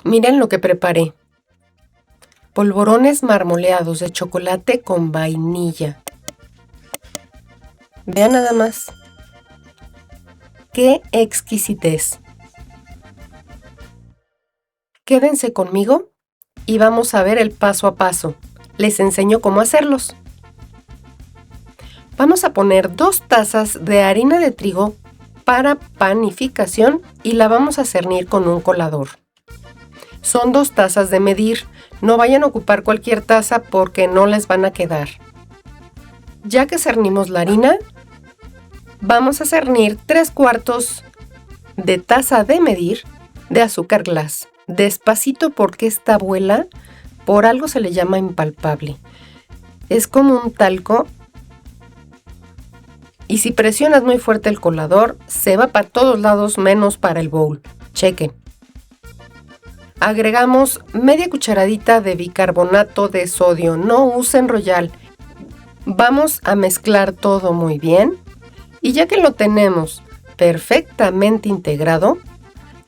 Miren lo que preparé. Polvorones marmoleados de chocolate con vainilla. Vean nada más. ¡Qué exquisitez! Quédense conmigo y vamos a ver el paso a paso. Les enseño cómo hacerlos. Vamos a poner 2 tazas de harina de trigo para panificación y la vamos a cernir con un colador. Son 2 tazas de medir, no vayan a ocupar cualquier taza porque no les van a quedar. Ya que cernimos la harina, vamos a cernir 3/4 de taza de medir de azúcar glass. Despacito porque esta abuela, por algo se le llama impalpable. Es como un talco y si presionas muy fuerte el colador, se va para todos lados menos para el bowl. Chequen. Agregamos media cucharadita de bicarbonato de sodio, no usen Royal. Vamos a mezclar todo muy bien y ya que lo tenemos perfectamente integrado,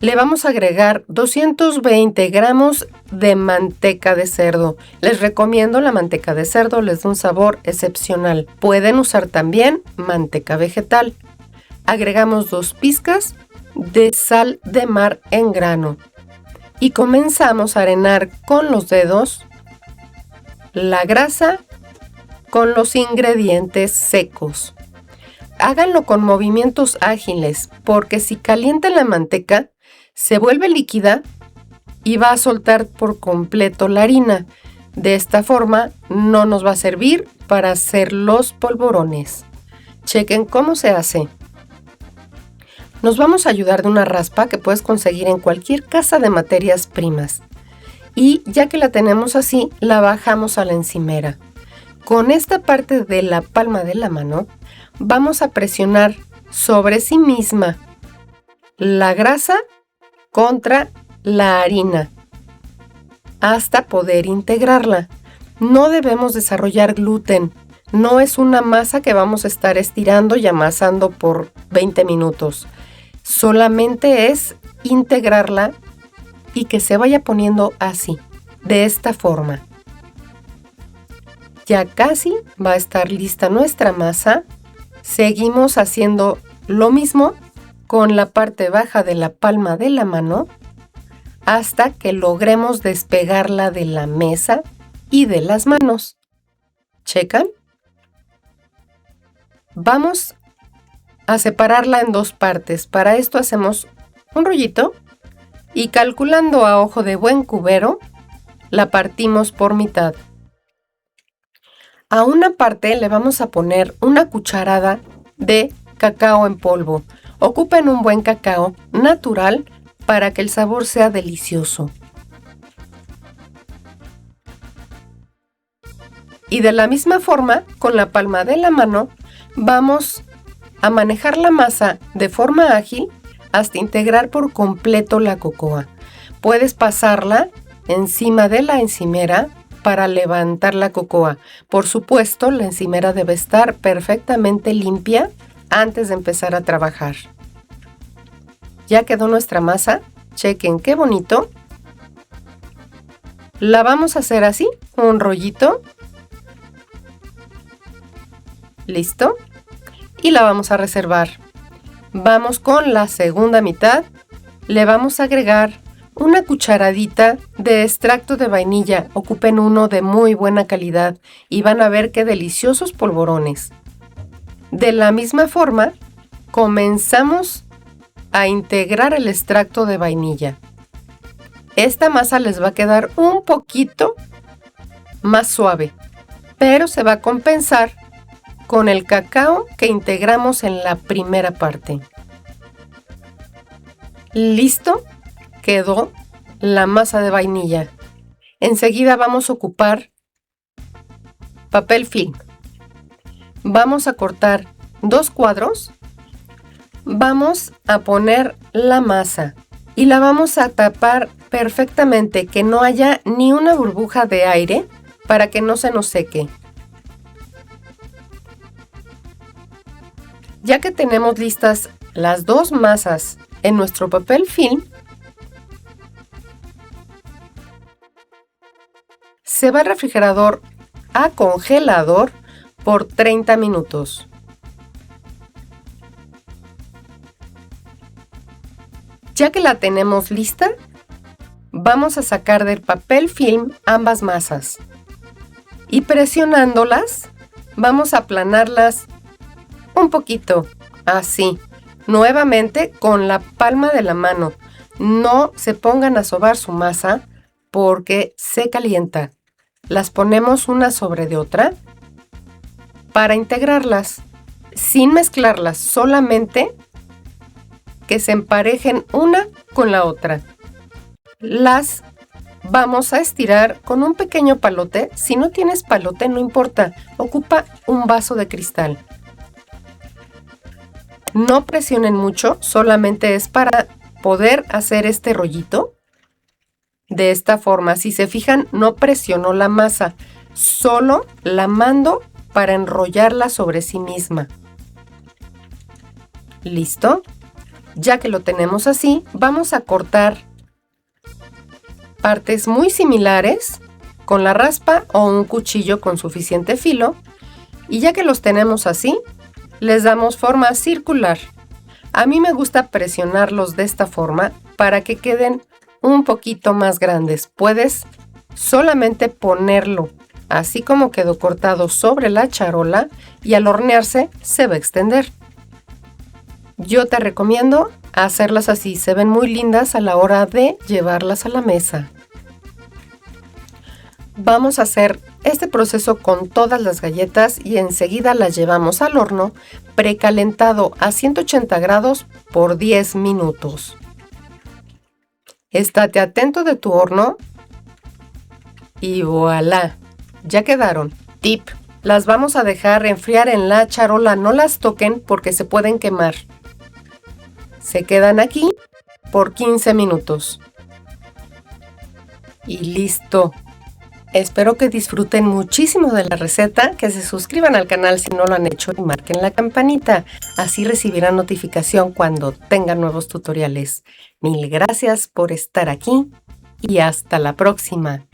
le vamos a agregar 220 gramos de manteca de cerdo. Les recomiendo la manteca de cerdo, les da un sabor excepcional. Pueden usar también manteca vegetal. Agregamos 2 pizcas de sal de mar en grano. Y comenzamos a arenar con los dedos la grasa con los ingredientes secos. Háganlo con movimientos ágiles, porque si calientan la manteca, se vuelve líquida y va a soltar por completo la harina. De esta forma no nos va a servir para hacer los polvorones. Chequen cómo se hace. Nos vamos a ayudar de una raspa que puedes conseguir en cualquier casa de materias primas. Y ya que la tenemos así, la bajamos a la encimera. Con esta parte de la palma de la mano, vamos a presionar sobre sí misma la grasa contra la harina hasta poder integrarla. No debemos desarrollar gluten. No es una masa que vamos a estar estirando y amasando por 20 minutos. Solamente es integrarla y que se vaya poniendo así, de esta forma. Ya casi va a estar lista nuestra masa. Seguimos haciendo lo mismo con la parte baja de la palma de la mano hasta que logremos despegarla de la mesa y de las manos. ¿Checan? Vamos a separarla en 2 partes. Para esto hacemos un rollito y calculando a ojo de buen cubero, la partimos por mitad. A una parte le vamos a poner una cucharada de cacao en polvo. Ocupen un buen cacao natural para que el sabor sea delicioso. Y de la misma forma, con la palma de la mano, vamos a manejar la masa de forma ágil hasta integrar por completo la cocoa. Puedes pasarla encima de la encimera para levantar la cocoa. Por supuesto, la encimera debe estar perfectamente limpia antes de empezar a trabajar. Ya quedó nuestra masa. Chequen qué bonito. La vamos a hacer así, un rollito. Listo. Y la vamos a reservar. Vamos con la segunda mitad. Le vamos a agregar una cucharadita de extracto de vainilla. Ocupen uno de muy buena calidad y van a ver qué deliciosos polvorones. De la misma forma, comenzamos a integrar el extracto de vainilla. Esta masa les va a quedar un poquito más suave, pero se va a compensar con el cacao que integramos en la primera parte. Listo, quedó la masa de vainilla. Enseguida vamos a ocupar papel film. Vamos a cortar 2 cuadros. Vamos a poner la masa y la vamos a tapar perfectamente, que no haya ni una burbuja de aire para que no se nos seque. Ya que tenemos listas las 2 masas en nuestro papel film, se va al refrigerador a congelador por 30 minutos. Ya que la tenemos lista, vamos a sacar del papel film ambas masas y presionándolas vamos a aplanarlas un poquito, así, nuevamente con la palma de la mano. No se pongan a sobar su masa porque se calienta. Las ponemos una sobre de otra para integrarlas, sin mezclarlas, solamente que se emparejen una con la otra. Las vamos a estirar con un pequeño palote. Si no tienes palote, no importa, ocupa un vaso de cristal. No presionen mucho, solamente es para poder hacer este rollito. De esta forma, si se fijan, no presiono la masa, solo la mando para enrollarla sobre sí misma. ¿Listo? Ya que lo tenemos así, vamos a cortar partes muy similares con la raspa o un cuchillo con suficiente filo. Y ya que los tenemos así, les damos forma circular. A mí me gusta presionarlos de esta forma para que queden un poquito más grandes. Puedes solamente ponerlo así como quedó cortado sobre la charola y al hornearse se va a extender. Yo te recomiendo hacerlas así, se ven muy lindas a la hora de llevarlas a la mesa. Vamos a hacer este proceso con todas las galletas y enseguida las llevamos al horno precalentado a 180 grados por 10 minutos. Estate atento de tu horno y voilà, ya quedaron. Tip, las vamos a dejar enfriar en la charola, no las toquen porque se pueden quemar. Se quedan aquí por 15 minutos. Y listo. Espero que disfruten muchísimo de la receta, que se suscriban al canal si no lo han hecho y marquen la campanita. Así recibirán notificación cuando tengan nuevos tutoriales. Mil gracias por estar aquí y hasta la próxima.